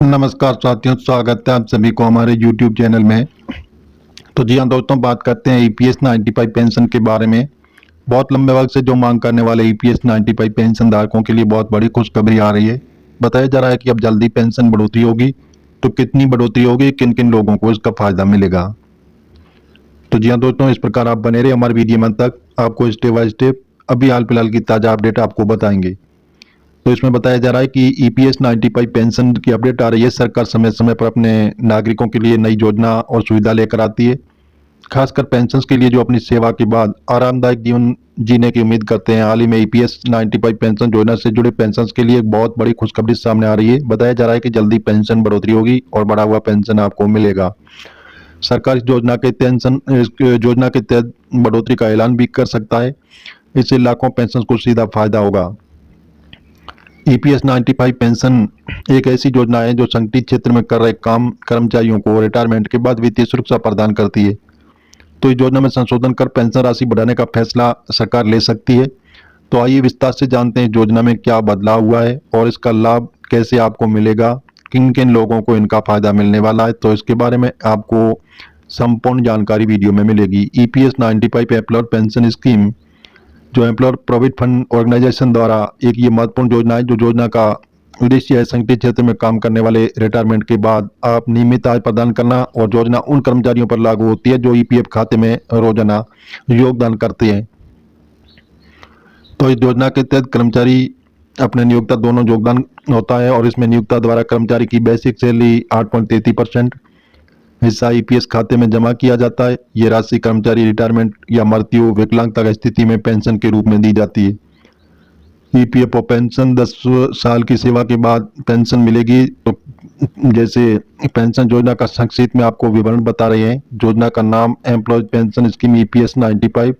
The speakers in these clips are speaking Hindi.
नमस्कार साथियों, स्वागत है आप सभी को हमारे YouTube चैनल में। तो जी हाँ दोस्तों, बात करते हैं ईपीएस 95 पेंशन के बारे में। बहुत लंबे वक्त से जो मांग करने वाले ईपीएस 95 पेंशन धारकों के लिए बहुत बड़ी खुशखबरी आ रही है। बताया जा रहा है कि अब जल्दी पेंशन बढ़ोतरी होगी। तो कितनी बढ़ोतरी होगी, किन किन लोगों को इसका फायदा मिलेगा। तो जी हाँ दोस्तों, इस प्रकार आप बने रहे हमारे वीडियो में तक, आपको स्टेप बाय स्टेप अभी हाल फिलहाल की ताज़ा अपडेट आपको बताएंगे। तो इसमें बताया जा रहा है कि ईपीएस 95 पेंशन की अपडेट आ रही है। सरकार समय समय पर अपने नागरिकों के लिए नई योजना और सुविधा लेकर आती है। खासकर पेंशन के लिए जो अपनी सेवा के बाद आरामदायक जीवन जीने की उम्मीद करते हैं। हाल ही में ईपीएस 95 पेंशन योजना से जुड़े पेंशन के लिए एक बहुत बड़ी खुशखबरी सामने आ रही है। बताया जा रहा है कि जल्दी पेंशन बढ़ोतरी होगी और बढ़ा हुआ पेंशन आपको मिलेगा। सरकार इस योजना के तहत बढ़ोतरी का ऐलान भी कर सकता है। इससे लाखों पेंशन को सीधा फायदा होगा। ईपीएस 95 पेंशन एक ऐसी योजना है जो संगठित क्षेत्र में कर रहे काम कर्मचारियों को रिटायरमेंट के बाद वित्तीय सुरक्षा प्रदान करती है। तो इस योजना में संशोधन कर पेंशन राशि बढ़ाने का फैसला सरकार ले सकती है। तो आइए विस्तार से जानते हैं योजना में क्या बदलाव हुआ है और इसका लाभ कैसे आपको मिलेगा, किन किन लोगों को इनका फायदा मिलने वाला है। तो इसके बारे में आपको संपूर्ण जानकारी वीडियो में मिलेगी। ईपीएस 95 एम्प्लॉयर पेंशन स्कीम जो एम्प्लॉयर प्रोविडेंट फंड ऑर्गेनाइजेशन द्वारा एक ये महत्वपूर्ण योजना है। जो योजना का उद्देश्य है संगठित क्षेत्र में काम करने वाले रिटायरमेंट के बाद आप नियमित आय प्रदान करना। और योजना उन कर्मचारियों पर लागू होती है जो ईपीएफ खाते में रोजाना योगदान करते हैं। तो इस योजना के तहत कर्मचारी अपने नियोक्ता दोनों योगदान होता है और इसमें नियोक्ता द्वारा कर्मचारी की बेसिक सैलरी 8.33% हिस्सा ईपीएस खाते में जमा किया जाता है। ये राशि कर्मचारी रिटायरमेंट या मृत्यु विकलांगता की स्थिति में पेंशन के रूप में दी जाती है। ईपीएफओ पेंशन 10 साल की सेवा के बाद पेंशन मिलेगी। तो जैसे पेंशन योजना का संक्षिप्त में आपको विवरण बता रहे हैं। योजना का नाम एम्प्लॉय पेंशन स्कीम ईपीएस 95।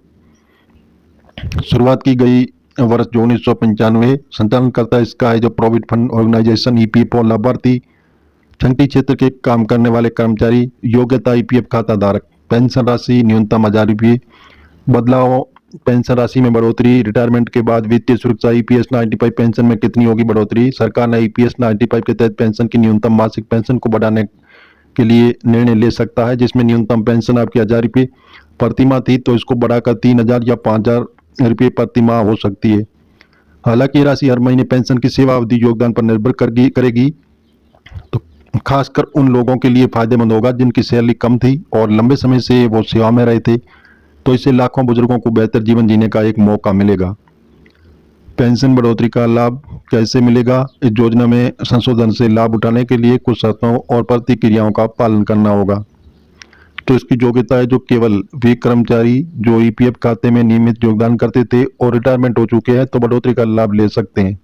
शुरुआत की गई वर्ष 1995। संचालन करता इसका है जो प्रोविडेंट फंड ऑर्गेनाइजेशन। ईपीएफओ लाभार्थी संगठित क्षेत्र के काम करने वाले कर्मचारी। योग्यता ईपीएफ खाता धारक। पेंशन राशि न्यूनतम 1000 रुपये। बदलाव पेंशन राशि में बढ़ोतरी। रिटायरमेंट के बाद वित्तीय सुरक्षा। ईपीएस 95 पेंशन में कितनी होगी बढ़ोतरी। सरकार ने ईपीएस 95 के तहत पेंशन की न्यूनतम मासिक पेंशन को बढ़ाने के लिए निर्णय ले सकता है। जिसमें न्यूनतम पेंशन आपकी 1000 रुपये प्रतिमाह थी तो इसको बढ़ाकर 3000 या 5000 रुपये प्रतिमाह हो सकती है। हालांकि ये राशि हर महीने पेंशन की सेवा अवधि योगदान पर निर्भर करेगी। तो खासकर उन लोगों के लिए फायदेमंद होगा जिनकी सैलरी कम थी और लंबे समय से वो सेवा में रहे थे। तो इससे लाखों बुजुर्गों को बेहतर जीवन जीने का एक मौका मिलेगा। पेंशन बढ़ोतरी का लाभ कैसे मिलेगा। इस योजना में संशोधन से लाभ उठाने के लिए कुछ शर्तों और प्रतिक्रियाओं का पालन करना होगा। तो इसकी योग्यता है जो केवल वे कर्मचारी जो ईपीएफ खाते में नियमित योगदान करते थे और रिटायरमेंट हो चुके हैं तो बढ़ोतरी का लाभ ले सकते हैं।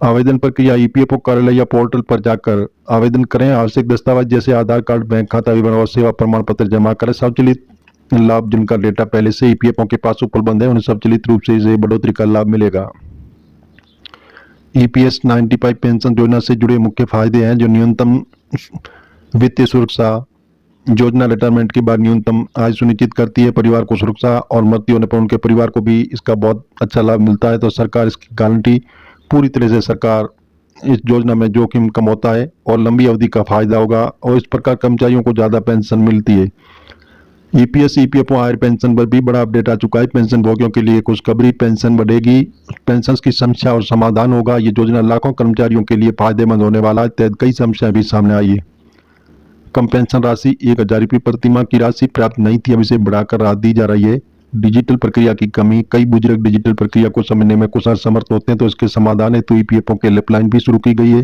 आवेदन प्रक्रिया ईपीएफओ कार्यालय या पोर्टल पर जाकर आवेदन करें। आवश्यक दस्तावेज जैसे आधार कार्ड, बैंक खाता विवरण और सेवा प्रमाण पत्र जमा करें। स्वचालित लाभ जिनका डेटा पहले से ईपीएफओ के पास उपलब्ध है उन्हें स्वचालित रूप से इसे बढ़ोतरी का लाभ मिलेगा। ईपीएस 95 पेंशन योजना से जुड़े मुख्य फायदे हैं जो न्यूनतम वित्तीय सुरक्षा। योजना रिटायरमेंट के बाद न्यूनतम आय सुनिश्चित करती है। परिवार को सुरक्षा और मृत्यु होने पर उनके परिवार को भी इसका बहुत अच्छा लाभ मिलता है। तो सरकार इसकी गारंटी पूरी तरह से सरकार इस योजना में जोखिम कम होता है और लंबी अवधि का फायदा होगा और इस प्रकार कर्मचारियों को ज़्यादा पेंशन मिलती है। ईपीएस ईपीएफओ हायर पेंशन पर भी बड़ा अपडेट आ चुका है। पेंशन भोगियों के लिए खुशखबरी, पेंशन बढ़ेगी, पेंशन की समस्या और समाधान होगा। ये योजना लाखों कर्मचारियों के लिए फायदेमंद होने वाला है। तहत कई समस्याएं भी सामने आई है। कम पेंशन राशि 1000 रुपये प्रतिमाह की राशि प्राप्त नहीं थी, अब इसे बढ़ाकर राहत दी जा रही है। डिजिटल प्रक्रिया की कमी, कई बुजुर्ग डिजिटल प्रक्रिया को समझने में कुछ असमर्थ होते हैं तो इसके समाधान है तो ईपीएफओ के हेल्पलाइन भी शुरू की गई है।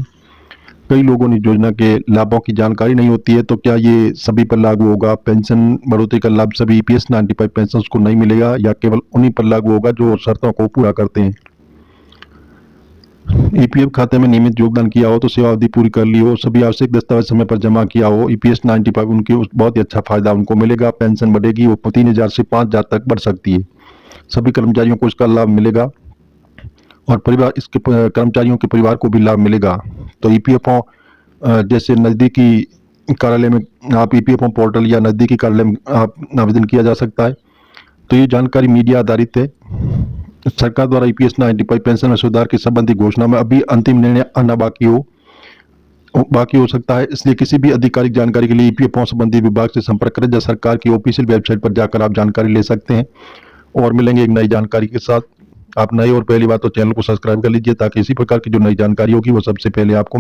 कई लोगों ने योजना के लाभों की जानकारी नहीं होती है। तो क्या ये सभी पर लागू होगा। पेंशन बढ़ोतरी का लाभ सभी ईपीएस 95 पेंशन को नहीं मिलेगा या केवल उन्हीं पर लागू होगा जो शर्तों को पूरा करते हैं। ईपीएफ खाते में नियमित योगदान किया हो तो सेवा अवधि पूरी कर ली हो, सभी आवश्यक दस्तावेज समय पर जमा किया हो। ईपीएस 95 उनकी बहुत ही अच्छा फायदा उनको मिलेगा। पेंशन बढ़ेगी, वो 3000 से 5000 तक बढ़ सकती है। सभी कर्मचारियों को इसका लाभ मिलेगा और परिवार इसके कर्मचारियों के परिवार को भी लाभ मिलेगा। तो ईपीएफओ जैसे नज़दीकी कार्यालय में आप ईपीएफओ पोर्टल या नज़दीकी कार्यालय में आप आवेदन किया जा सकता है। तो ये जानकारी मीडिया आधारित है। सरकार द्वारा ईपीएस 95 पेंशन में सुधार के संबंधी घोषणा में अभी अंतिम निर्णय आना बाकी हो बाकी हो सकता है, इसलिए किसी भी आधिकारिक जानकारी के लिए ईपीएफओ संबंधी विभाग से संपर्क करें या सरकार की ऑफिशियल वेबसाइट पर जाकर आप जानकारी ले सकते हैं। और मिलेंगे एक नई जानकारी के साथ। आप नए और पहली बात तो चैनल को सब्सक्राइब कर लीजिए ताकि इसी प्रकार की जो नई जानकारी होगी वो सबसे पहले आपको